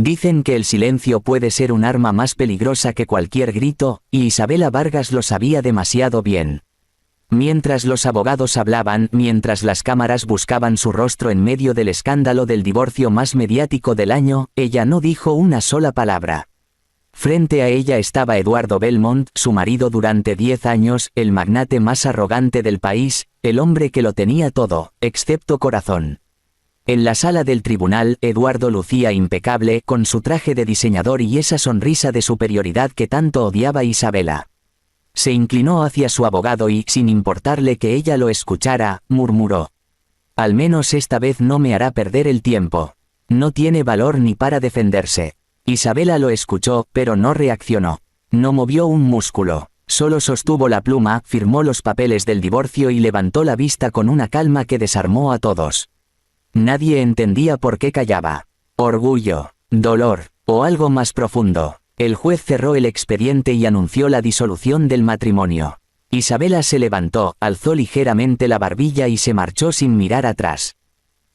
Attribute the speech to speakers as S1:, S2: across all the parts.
S1: Dicen que el silencio puede ser un arma más peligrosa que cualquier grito, y Isabela Vargas lo sabía demasiado bien. Mientras los abogados hablaban, mientras las cámaras buscaban su rostro en medio del escándalo del divorcio más mediático del año, ella no dijo una sola palabra. Frente a ella estaba Eduardo Belmont, su marido durante 10 años, el magnate más arrogante del país, el hombre que lo tenía todo, excepto corazón. En la sala del tribunal, Eduardo lucía impecable, con su traje de diseñador y esa sonrisa de superioridad que tanto odiaba Isabela. Se inclinó hacia su abogado y, sin importarle que ella lo escuchara, murmuró: «Al menos esta vez no me hará perder el tiempo. No tiene valor ni para defenderse». Isabela lo escuchó, pero no reaccionó. No movió un músculo. Solo sostuvo la pluma, firmó los papeles del divorcio y levantó la vista con una calma que desarmó a todos. Nadie entendía por qué callaba. Orgullo, dolor, o algo más profundo. El juez cerró el expediente y anunció la disolución del matrimonio. Isabela se levantó, alzó ligeramente la barbilla y se marchó sin mirar atrás.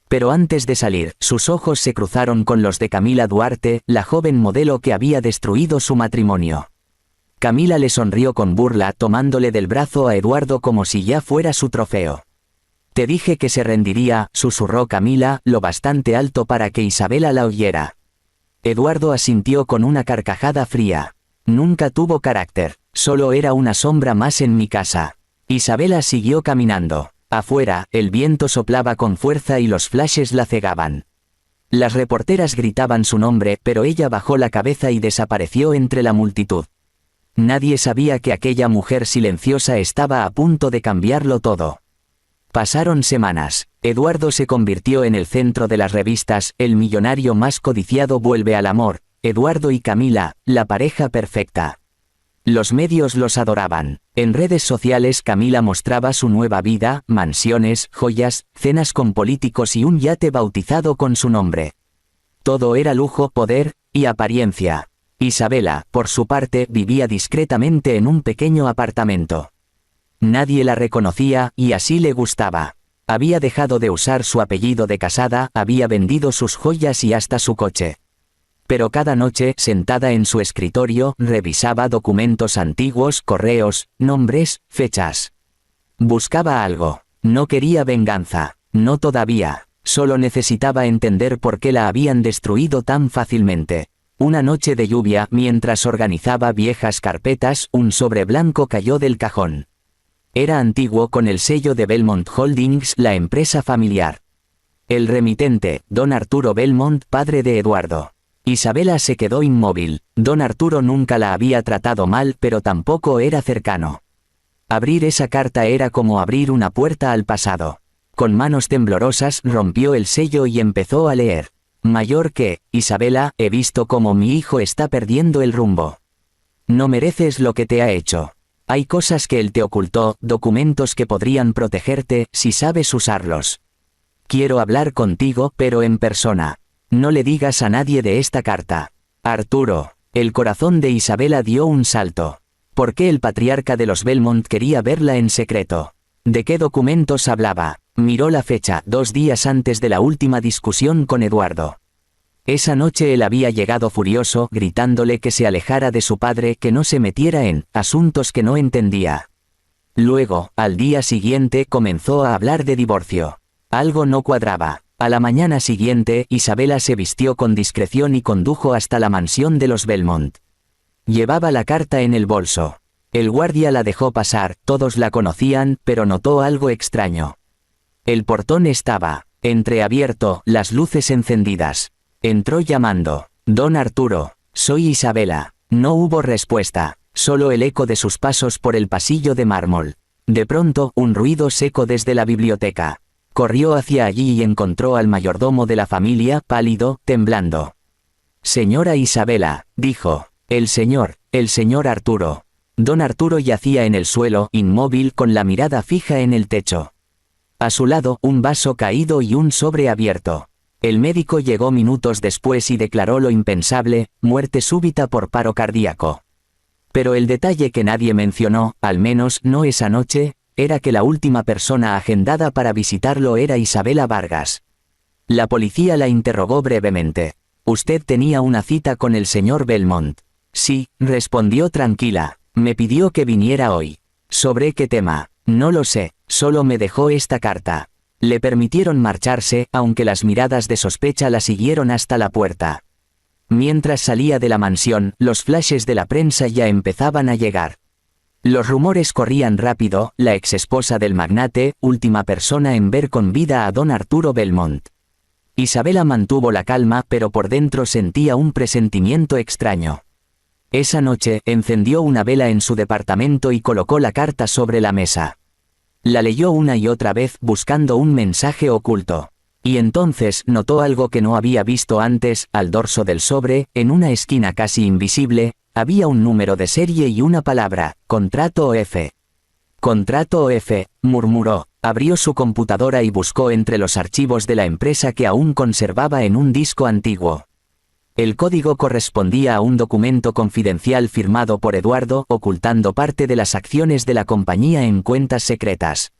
S1: Pero antes de salir, sus ojos se cruzaron con los de Camila Duarte, la joven modelo que había destruido su matrimonio. Camila le sonrió con burla, tomándole del brazo a Eduardo como si ya fuera su trofeo. «Te dije que se rendiría», susurró Camila, lo bastante alto para que Isabela la oyera. Eduardo asintió con una carcajada fría. «Nunca tuvo carácter, solo era una sombra más en mi casa». Isabela siguió caminando. Afuera, el viento soplaba con fuerza y los flashes la cegaban. Las reporteras gritaban su nombre, pero ella bajó la cabeza y desapareció entre la multitud. Nadie sabía que aquella mujer silenciosa estaba a punto de cambiarlo todo. Pasaron semanas. Eduardo se convirtió en el centro de las revistas, el millonario más codiciado vuelve al amor, Eduardo y Camila, la pareja perfecta. Los medios los adoraban. En redes sociales Camila mostraba su nueva vida, mansiones, joyas, cenas con políticos y un yate bautizado con su nombre. Todo era lujo, poder y apariencia. Isabela, por su parte, vivía discretamente en un pequeño apartamento. Nadie la reconocía, y así le gustaba. Había dejado de usar su apellido de casada, había vendido sus joyas y hasta su coche. Pero cada noche, sentada en su escritorio, revisaba documentos antiguos, correos, nombres, fechas. Buscaba algo. No quería venganza. No todavía. Solo necesitaba entender por qué la habían destruido tan fácilmente. Una noche de lluvia, mientras organizaba viejas carpetas, un sobre blanco cayó del cajón. Era antiguo, con el sello de Belmont Holdings, la empresa familiar. El remitente, don Arturo Belmont, padre de Eduardo. Isabela se quedó inmóvil. Don Arturo nunca la había tratado mal, pero tampoco era cercano. Abrir esa carta era como abrir una puerta al pasado. Con manos temblorosas rompió el sello y empezó a leer. Mayor que, Isabela, he visto cómo mi hijo está perdiendo el rumbo. No mereces lo que te ha hecho. Hay cosas que él te ocultó, documentos que podrían protegerte, si sabes usarlos. Quiero hablar contigo, pero en persona. No le digas a nadie de esta carta. Arturo. El corazón de Isabela dio un salto. ¿Por qué el patriarca de los Belmont quería verla en secreto? ¿De qué documentos hablaba? Miró la fecha, 2 días antes de la última discusión con Eduardo. Esa noche él había llegado furioso, gritándole que se alejara de su padre, que no se metiera en asuntos que no entendía. Luego, al día siguiente, comenzó a hablar de divorcio. Algo no cuadraba. A la mañana siguiente, Isabela se vistió con discreción y condujo hasta la mansión de los Belmont. Llevaba la carta en el bolso. El guardia la dejó pasar, todos la conocían, pero notó algo extraño. El portón estaba entreabierto, las luces encendidas. Entró llamando: «Don Arturo, soy Isabela». No hubo respuesta, solo el eco de sus pasos por el pasillo de mármol. De pronto, un ruido seco desde la biblioteca. Corrió hacia allí y encontró al mayordomo de la familia, pálido, temblando. «Señora Isabela», dijo. El señor Arturo». Don Arturo yacía en el suelo, inmóvil, con la mirada fija en el techo. A su lado, un vaso caído y un sobre abierto. El médico llegó minutos después y declaró lo impensable: muerte súbita por paro cardíaco. Pero el detalle que nadie mencionó, al menos no esa noche, era que la última persona agendada para visitarlo era Isabela Vargas. La policía la interrogó brevemente. Usted tenía una cita con el señor Belmont. Sí, respondió tranquila. Me pidió que viniera hoy. ¿Sobre qué tema? No lo sé, solo me dejó esta carta. Le permitieron marcharse, aunque las miradas de sospecha la siguieron hasta la puerta. Mientras salía de la mansión, los flashes de la prensa ya empezaban a llegar. Los rumores corrían rápido, la exesposa del magnate, última persona en ver con vida a don Arturo Belmont. Isabela mantuvo la calma, pero por dentro sentía un presentimiento extraño. Esa noche, encendió una vela en su departamento y colocó la carta sobre la mesa. La leyó una y otra vez buscando un mensaje oculto. Y entonces notó algo que no había visto antes. Al dorso del sobre, en una esquina casi invisible, había un número de serie y una palabra: Contrato OF. Contrato OF, murmuró. Abrió su computadora y buscó entre los archivos de la empresa que aún conservaba en un disco antiguo. El código correspondía a un documento confidencial firmado por Eduardo, ocultando parte de las acciones de la compañía en cuentas secretas.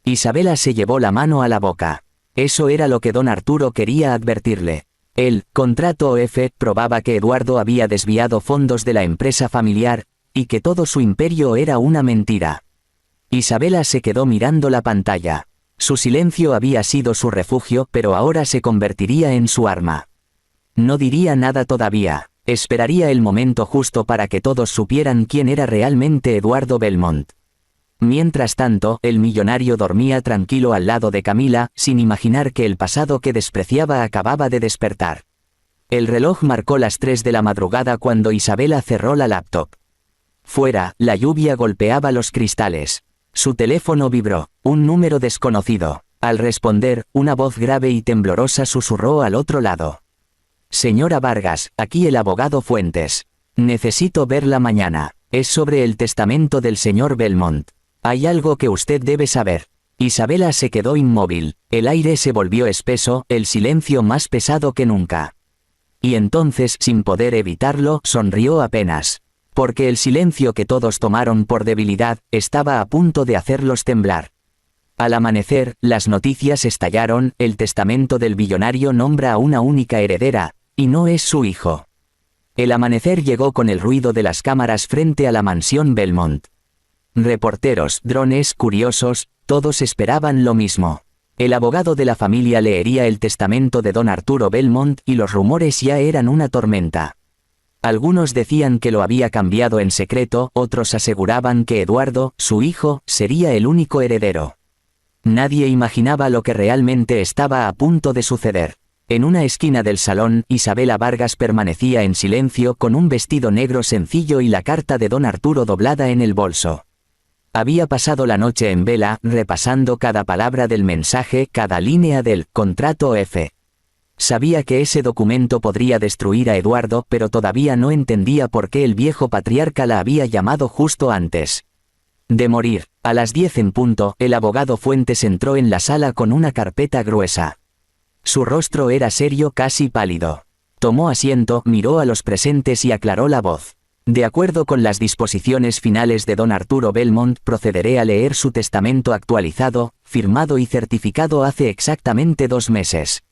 S1: Isabela se llevó la mano a la boca. Eso era lo que don Arturo quería advertirle. El contrato OF probaba que Eduardo había desviado fondos de la empresa familiar, y que todo su imperio era una mentira. Isabela se quedó mirando la pantalla. Su silencio había sido su refugio, pero ahora se convertiría en su arma. No diría nada todavía. Esperaría el momento justo para que todos supieran quién era realmente Eduardo Belmont. Mientras tanto, el millonario dormía tranquilo al lado de Camila, sin imaginar que el pasado que despreciaba acababa de despertar. El reloj marcó las 3 de la madrugada cuando Isabela cerró la laptop. Fuera, la lluvia golpeaba los cristales. Su teléfono vibró, un número desconocido. Al responder, una voz grave y temblorosa susurró al otro lado. Señora Vargas, aquí el abogado Fuentes. Necesito verla mañana. Es sobre el testamento del señor Belmont. Hay algo que usted debe saber. Isabela se quedó inmóvil. El aire se volvió espeso, el silencio más pesado que nunca. Y entonces, sin poder evitarlo, sonrió apenas. Porque el silencio que todos tomaron por debilidad, estaba a punto de hacerlos temblar. Al amanecer, las noticias estallaron. El testamento del billonario nombra a una única heredera, y no es su hijo. El amanecer llegó con el ruido de las cámaras frente a la mansión Belmont. Reporteros, drones, curiosos, todos esperaban lo mismo. El abogado de la familia leería el testamento de don Arturo Belmont y los rumores ya eran una tormenta. Algunos decían que lo había cambiado en secreto, otros aseguraban que Eduardo, su hijo, sería el único heredero. Nadie imaginaba lo que realmente estaba a punto de suceder. En una esquina del salón, Isabela Vargas permanecía en silencio con un vestido negro sencillo y la carta de don Arturo doblada en el bolso. Había pasado la noche en vela, repasando cada palabra del mensaje, cada línea del contrato F. Sabía que ese documento podría destruir a Eduardo, pero todavía no entendía por qué el viejo patriarca la había llamado justo antes de morir. A las 10 en punto, el abogado Fuentes entró en la sala con una carpeta gruesa. Su rostro era serio, casi pálido. Tomó asiento, miró a los presentes y aclaró la voz. De acuerdo con las disposiciones finales de don Arturo Belmont, procederé a leer su testamento actualizado, firmado y certificado hace exactamente 2 meses.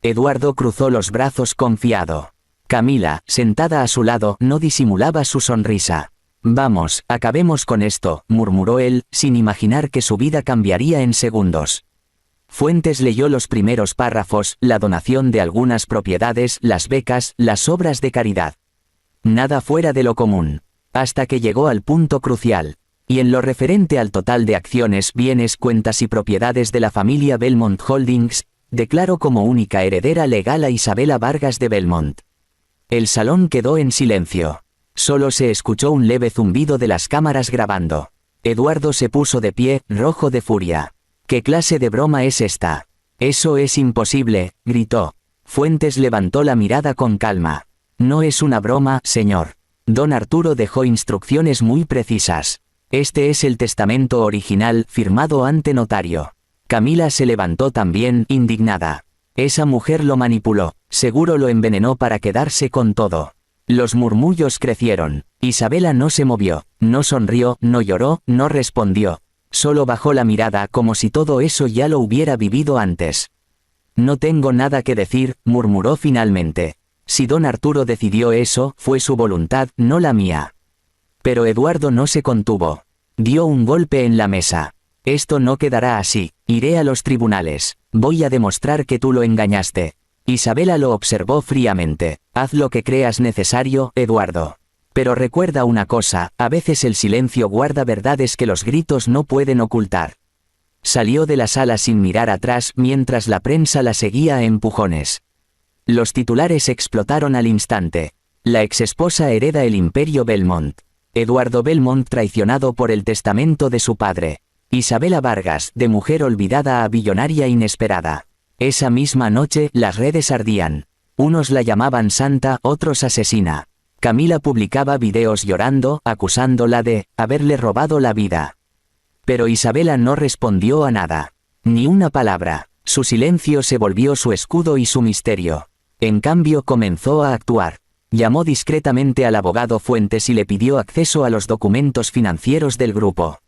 S1: Eduardo cruzó los brazos confiado. Camila, sentada a su lado, no disimulaba su sonrisa. Vamos, acabemos con esto, murmuró él, sin imaginar que su vida cambiaría en segundos. Fuentes leyó los primeros párrafos, la donación de algunas propiedades, las becas, las obras de caridad. Nada fuera de lo común. Hasta que llegó al punto crucial. Y en lo referente al total de acciones, bienes, cuentas y propiedades de la familia Belmont Holdings, declaró como única heredera legal a Isabela Vargas de Belmont. El salón quedó en silencio. Solo se escuchó un leve zumbido de las cámaras grabando. Eduardo se puso de pie, rojo de furia. ¿Qué clase de broma es esta? Eso es imposible, gritó. Fuentes levantó la mirada con calma. No es una broma, señor. Don Arturo dejó instrucciones muy precisas. Este es el testamento original, firmado ante notario. Camila se levantó también, indignada. Esa mujer lo manipuló, seguro lo envenenó para quedarse con todo. Los murmullos crecieron. Isabela no se movió, no sonrió, no lloró, no respondió. Solo bajó la mirada como si todo eso ya lo hubiera vivido antes. No tengo nada que decir, murmuró finalmente. Si don Arturo decidió eso, fue su voluntad, no la mía. Pero Eduardo no se contuvo. Dio un golpe en la mesa. Esto no quedará así. Iré a los tribunales. Voy a demostrar que tú lo engañaste. Isabela lo observó fríamente. Haz lo que creas necesario, Eduardo. Pero recuerda una cosa, a veces el silencio guarda verdades que los gritos no pueden ocultar. Salió de la sala sin mirar atrás mientras la prensa la seguía a empujones. Los titulares explotaron al instante. La exesposa hereda el imperio Belmont. Eduardo Belmont traicionado por el testamento de su padre. Isabela Vargas, de mujer olvidada a billonaria inesperada. Esa misma noche, las redes ardían. Unos la llamaban santa, otros asesina. Camila publicaba videos llorando, acusándola de haberle robado la vida. Pero Isabela no respondió a nada. Ni una palabra. Su silencio se volvió su escudo y su misterio. En cambio comenzó a actuar. Llamó discretamente al abogado Fuentes y le pidió acceso a los documentos financieros del grupo.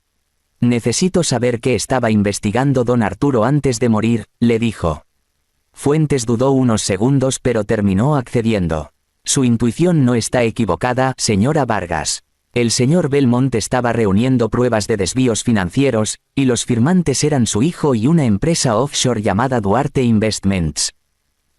S1: Necesito saber qué estaba investigando don Arturo antes de morir, le dijo. Fuentes dudó unos segundos pero terminó accediendo. Su intuición no está equivocada, señora Vargas. El señor Belmont estaba reuniendo pruebas de desvíos financieros, y los firmantes eran su hijo y una empresa offshore llamada Duarte Investments.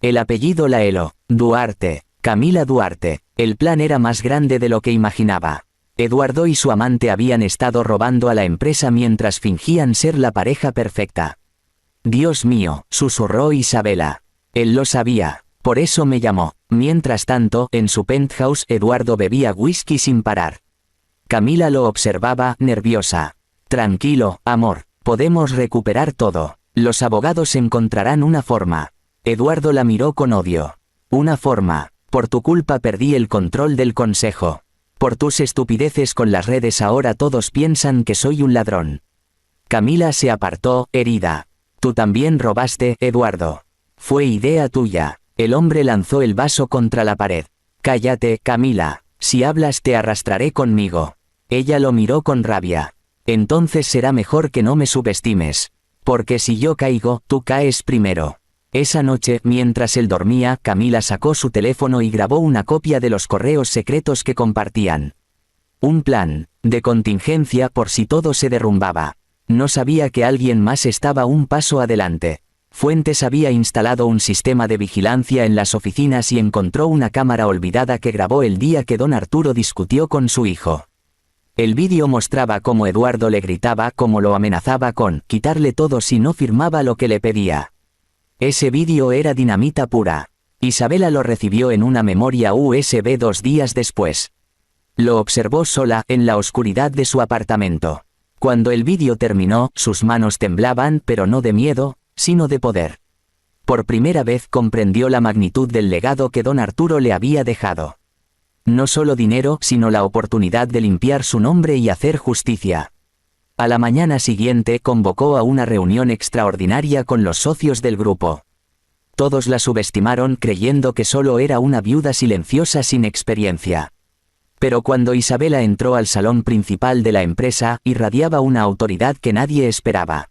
S1: El apellido la heló. Duarte. Camila Duarte. El plan era más grande de lo que imaginaba. Eduardo y su amante habían estado robando a la empresa mientras fingían ser la pareja perfecta. Dios mío, susurró Isabela. Él lo sabía, por eso me llamó. Mientras tanto, en su penthouse, Eduardo bebía whisky sin parar. Camila lo observaba, nerviosa. Tranquilo, amor, podemos recuperar todo. Los abogados encontrarán una forma. Eduardo la miró con odio. Una forma. Por tu culpa perdí el control del consejo. Por tus estupideces con las redes ahora todos piensan que soy un ladrón. Camila se apartó, herida. Tú también robaste, Eduardo. Fue idea tuya. El hombre lanzó el vaso contra la pared. Cállate, Camila. Si hablas te arrastraré conmigo. Ella lo miró con rabia. Entonces será mejor que no me subestimes. Porque si yo caigo, tú caes primero. Esa noche, mientras él dormía, Camila sacó su teléfono y grabó una copia de los correos secretos que compartían. Un plan, de contingencia por si todo se derrumbaba. No sabía que alguien más estaba un paso adelante. Fuentes había instalado un sistema de vigilancia en las oficinas y encontró una cámara olvidada que grabó el día que don Arturo discutió con su hijo. El vídeo mostraba cómo Eduardo le gritaba, cómo lo amenazaba con quitarle todo si no firmaba lo que le pedía. Ese vídeo era dinamita pura. Isabela lo recibió en una memoria USB 2 días después. Lo observó sola, en la oscuridad de su apartamento. Cuando el vídeo terminó, sus manos temblaban, pero no de miedo, sino de poder. Por primera vez comprendió la magnitud del legado que don Arturo le había dejado. No solo dinero, sino la oportunidad de limpiar su nombre y hacer justicia. A la mañana siguiente convocó a una reunión extraordinaria con los socios del grupo. Todos la subestimaron creyendo que solo era una viuda silenciosa sin experiencia. Pero cuando Isabela entró al salón principal de la empresa, irradiaba una autoridad que nadie esperaba.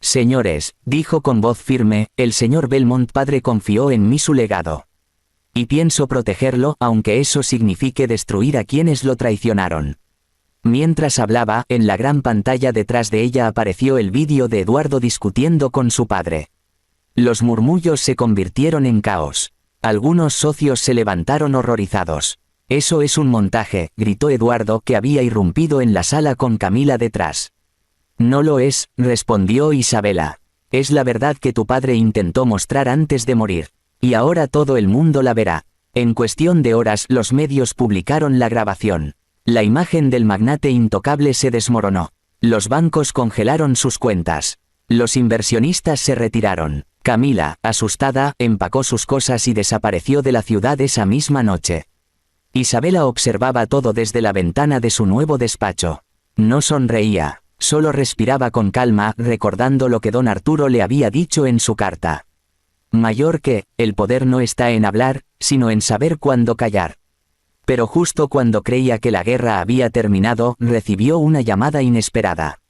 S1: Señores, dijo con voz firme, el señor Belmont padre confió en mí su legado. Y pienso protegerlo, aunque eso signifique destruir a quienes lo traicionaron. Mientras hablaba, en la gran pantalla detrás de ella apareció el vídeo de Eduardo discutiendo con su padre. Los murmullos se convirtieron en caos. Algunos socios se levantaron horrorizados. Eso es un montaje, gritó Eduardo, que había irrumpido en la sala con Camila detrás. No lo es, respondió Isabela. Es la verdad que tu padre intentó mostrar antes de morir. Y ahora todo el mundo la verá. En cuestión de horas los medios publicaron la grabación. La imagen del magnate intocable se desmoronó. Los bancos congelaron sus cuentas. Los inversionistas se retiraron. Camila, asustada, empacó sus cosas y desapareció de la ciudad esa misma noche. Isabela observaba todo desde la ventana de su nuevo despacho. No sonreía, solo respiraba con calma, recordando lo que don Arturo le había dicho en su carta. Mayor que, el poder no está en hablar, sino en saber cuándo callar. Pero justo cuando creía que la guerra había terminado, recibió una llamada inesperada.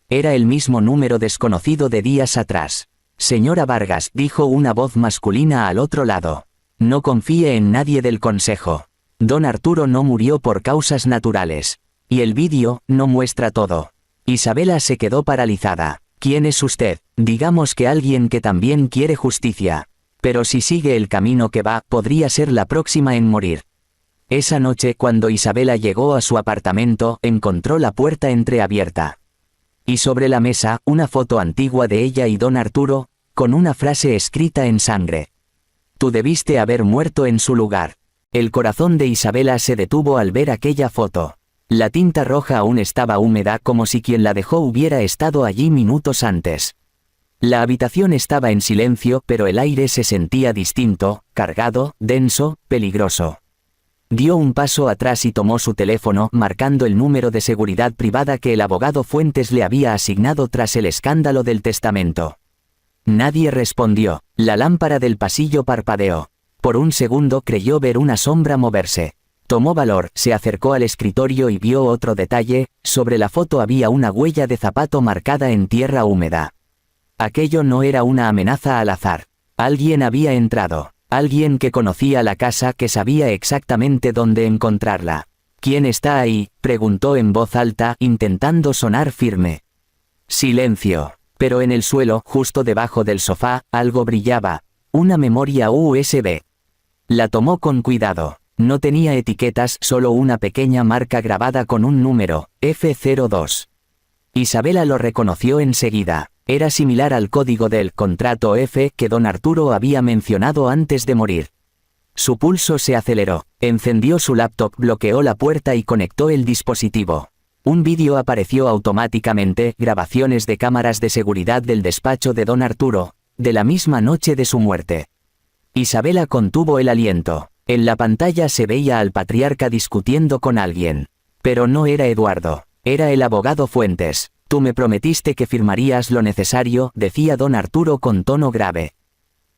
S1: Era el mismo número desconocido de días atrás. Señora Vargas, dijo una voz masculina al otro lado. No confíe en nadie del consejo. Don Arturo no murió por causas naturales. Y el vídeo no muestra todo. Isabela se quedó paralizada. ¿Quién es usted? Digamos que alguien que también quiere justicia. Pero si sigue el camino que va, podría ser la próxima en morir. Esa noche, cuando Isabela llegó a su apartamento, encontró la puerta entreabierta. Y sobre la mesa, una foto antigua de ella y don Arturo, con una frase escrita en sangre. Tú debiste haber muerto en su lugar. El corazón de Isabela se detuvo al ver aquella foto. La tinta roja aún estaba húmeda, como si quien la dejó hubiera estado allí minutos antes. La habitación estaba en silencio, pero el aire se sentía distinto, cargado, denso, peligroso. Dio un paso atrás y tomó su teléfono, marcando el número de seguridad privada que el abogado Fuentes le había asignado tras el escándalo del testamento. Nadie respondió. La lámpara del pasillo parpadeó. Por un segundo creyó ver una sombra moverse. Tomó valor, se acercó al escritorio y vio otro detalle. Sobre la foto había una huella de zapato marcada en tierra húmeda. Aquello no era una amenaza al azar. Alguien había entrado. Alguien que conocía la casa, que sabía exactamente dónde encontrarla. ¿Quién está ahí?, preguntó en voz alta, intentando sonar firme. Silencio. Pero en el suelo, justo debajo del sofá, algo brillaba. Una memoria USB. La tomó con cuidado. No tenía etiquetas, solo una pequeña marca grabada con un número, F02. Isabela lo reconoció enseguida. Era similar al código del contrato F que don Arturo había mencionado antes de morir. Su pulso se aceleró. Encendió su laptop, bloqueó la puerta y conectó el dispositivo. Un vídeo apareció automáticamente, grabaciones de cámaras de seguridad del despacho de don Arturo, de la misma noche de su muerte. Isabela contuvo el aliento. En la pantalla se veía al patriarca discutiendo con alguien. Pero no era Eduardo, era el abogado Fuentes. Tú me prometiste que firmarías lo necesario, decía don Arturo con tono grave.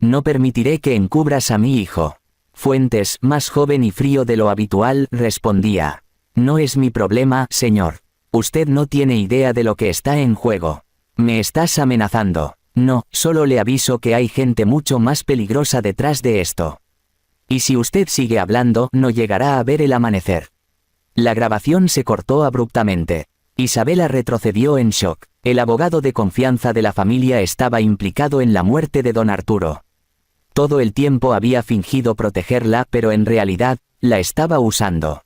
S1: No permitiré que encubras a mi hijo. Fuentes, más joven y frío de lo habitual, respondía. No es mi problema, señor. Usted no tiene idea de lo que está en juego. Me estás amenazando. No, solo le aviso que hay gente mucho más peligrosa detrás de esto. Y si usted sigue hablando, no llegará a ver el amanecer. La grabación se cortó abruptamente. Isabela retrocedió en shock. El abogado de confianza de la familia estaba implicado en la muerte de don Arturo. Todo el tiempo había fingido protegerla, pero en realidad, la estaba usando.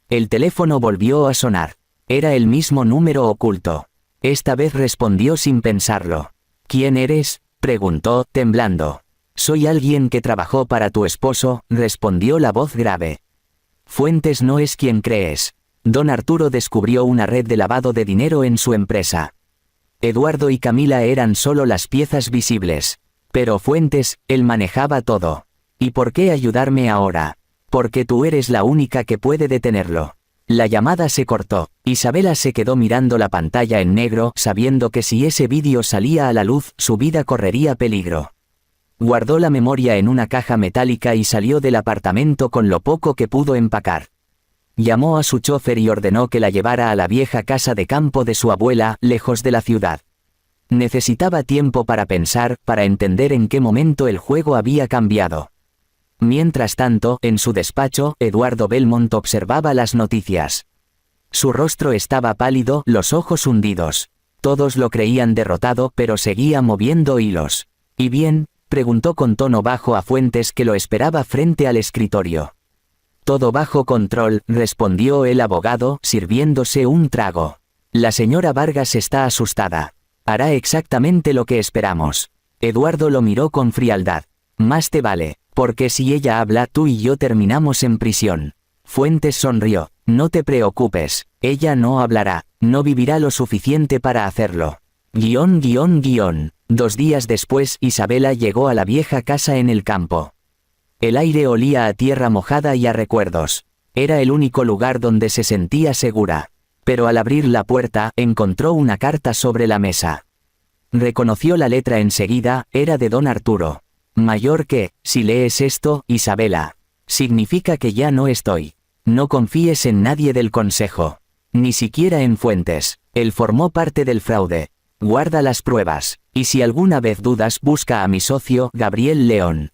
S1: El teléfono volvió a sonar. Era el mismo número oculto. Esta vez respondió sin pensarlo. ¿Quién eres?, preguntó, temblando. Soy alguien que trabajó para tu esposo, respondió la voz grave. Fuentes no es quien crees. Don Arturo descubrió una red de lavado de dinero en su empresa. Eduardo y Camila eran solo las piezas visibles. Pero Fuentes, él manejaba todo. ¿Y por qué ayudarme ahora? Porque tú eres la única que puede detenerlo. La llamada se cortó. Isabela se quedó mirando la pantalla en negro, sabiendo que si ese vídeo salía a la luz, su vida correría peligro. Guardó la memoria en una caja metálica y salió del apartamento con lo poco que pudo empacar. Llamó a su chofer y ordenó que la llevara a la vieja casa de campo de su abuela, lejos de la ciudad. Necesitaba tiempo para pensar, para entender en qué momento el juego había cambiado. Mientras tanto, en su despacho, Eduardo Belmont observaba las noticias. Su rostro estaba pálido, los ojos hundidos. Todos lo creían derrotado, pero seguía moviendo hilos. ¿Y bien?, preguntó con tono bajo a Fuentes, que lo esperaba frente al escritorio. Todo bajo control, respondió el abogado, sirviéndose un trago. La señora Vargas está asustada. Hará exactamente lo que esperamos. Eduardo lo miró con frialdad. Más te vale, porque si ella habla, tú y yo terminamos en prisión. Fuentes sonrió. No te preocupes, ella no hablará, no vivirá lo suficiente para hacerlo. 2 días después, Isabela llegó a la vieja casa en el campo. El aire olía a tierra mojada y a recuerdos. Era el único lugar donde se sentía segura. Pero al abrir la puerta, encontró una carta sobre la mesa. Reconoció la letra enseguida, era de don Arturo. Mayor que, si lees esto, Isabela. Significa que ya no estoy. No confíes en nadie del consejo. Ni siquiera en Fuentes. Él formó parte del fraude. Guarda las pruebas. Y si alguna vez dudas, busca a mi socio, Gabriel León.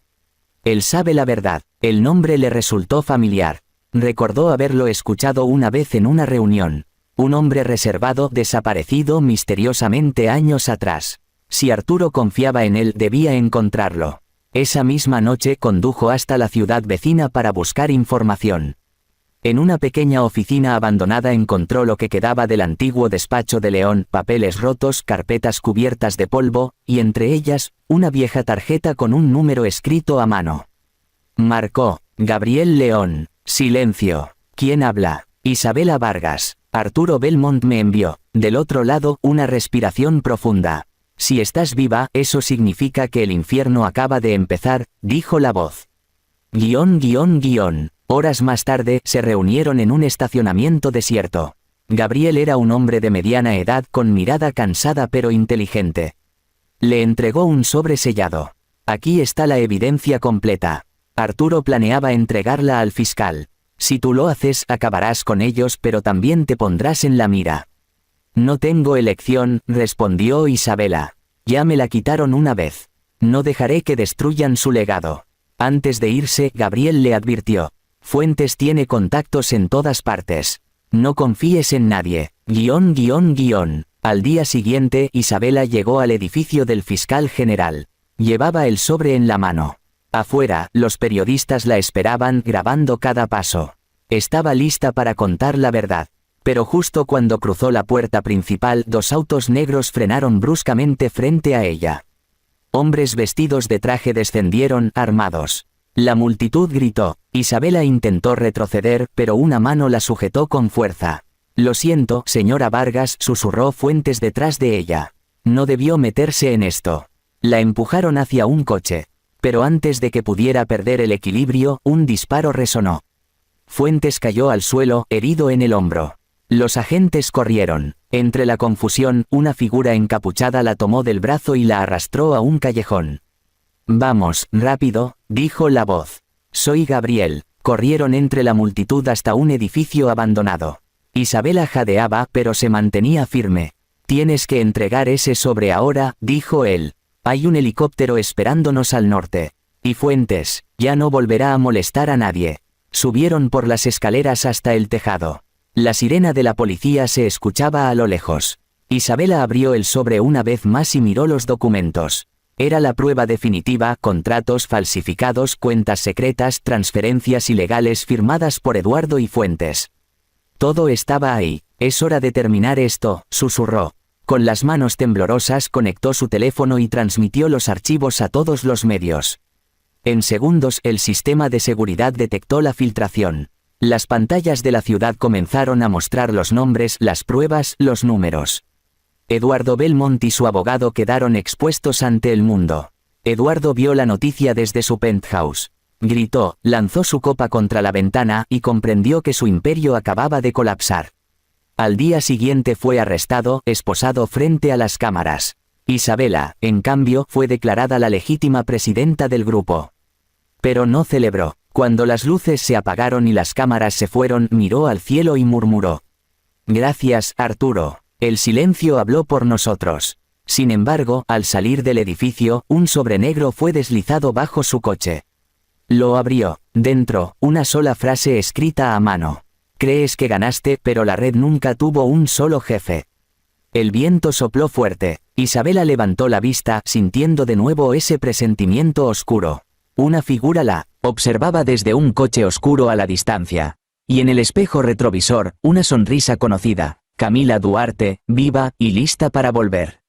S1: Él sabe la verdad. El nombre le resultó familiar. Recordó haberlo escuchado una vez en una reunión. Un hombre reservado desaparecido misteriosamente años atrás. Si Arturo confiaba en él, debía encontrarlo. Esa misma noche condujo hasta la ciudad vecina para buscar información. En una pequeña oficina abandonada encontró lo que quedaba del antiguo despacho de León, papeles rotos, carpetas cubiertas de polvo, y entre ellas, una vieja tarjeta con un número escrito a mano. Marcó: Gabriel León. Silencio. ¿Quién habla? Isabela Vargas. Arturo Belmont me envió. Del otro lado, una respiración profunda. Si estás viva, eso significa que el infierno acaba de empezar, dijo la voz. Horas más tarde, se reunieron en un estacionamiento desierto. Gabriel era un hombre de mediana edad con mirada cansada pero inteligente. Le entregó un sobre sellado. Aquí está la evidencia completa. Arturo planeaba entregarla al fiscal. Si tú lo haces, acabarás con ellos, pero también te pondrás en la mira. No tengo elección, respondió Isabela. Ya me la quitaron una vez. No dejaré que destruyan su legado. Antes de irse, Gabriel le advirtió. Fuentes tiene contactos en todas partes. No confíes en nadie. Al día siguiente, Isabela llegó al edificio del fiscal general. Llevaba el sobre en la mano. Afuera, los periodistas la esperaban, grabando cada paso. Estaba lista para contar la verdad. Pero justo cuando cruzó la puerta principal, 2 autos negros frenaron bruscamente frente a ella. Hombres vestidos de traje descendieron, armados. La multitud gritó. Isabela intentó retroceder, pero una mano la sujetó con fuerza. Lo siento, señora Vargas, susurró Fuentes detrás de ella. No debió meterse en esto. La empujaron hacia un coche. Pero antes de que pudiera perder el equilibrio, un disparo resonó. Fuentes cayó al suelo, herido en el hombro. Los agentes corrieron. Entre la confusión, una figura encapuchada la tomó del brazo y la arrastró a un callejón. Vamos, rápido, dijo la voz. Soy Gabriel. Corrieron entre la multitud hasta un edificio abandonado. Isabela jadeaba, pero se mantenía firme. Tienes que entregar ese sobre ahora, dijo él. Hay un helicóptero esperándonos al norte. Y Fuentes, ya no volverá a molestar a nadie. Subieron por las escaleras hasta el tejado. La sirena de la policía se escuchaba a lo lejos. Isabela abrió el sobre una vez más y miró los documentos. Era la prueba definitiva: contratos falsificados, cuentas secretas, transferencias ilegales firmadas por Eduardo y Fuentes. Todo estaba ahí. Es hora de terminar esto, susurró. Con las manos temblorosas conectó su teléfono y transmitió los archivos a todos los medios. En segundos, el sistema de seguridad detectó la filtración. Las pantallas de la ciudad comenzaron a mostrar los nombres, las pruebas, los números. Eduardo Belmont y su abogado quedaron expuestos ante el mundo. Eduardo vio la noticia desde su penthouse. Gritó, lanzó su copa contra la ventana y comprendió que su imperio acababa de colapsar. Al día siguiente fue arrestado, esposado frente a las cámaras. Isabela, en cambio, fue declarada la legítima presidenta del grupo. Pero no celebró. Cuando las luces se apagaron y las cámaras se fueron, miró al cielo y murmuró. Gracias, Arturo. El silencio habló por nosotros. Sin embargo, al salir del edificio, un sobre negro fue deslizado bajo su coche. Lo abrió. Dentro, una sola frase escrita a mano. Crees que ganaste, pero la red nunca tuvo un solo jefe. El viento sopló fuerte. Isabela levantó la vista, sintiendo de nuevo ese presentimiento oscuro. Una figura la observaba desde un coche oscuro a la distancia. Y en el espejo retrovisor, una sonrisa conocida. Camila Duarte, viva y lista para volver.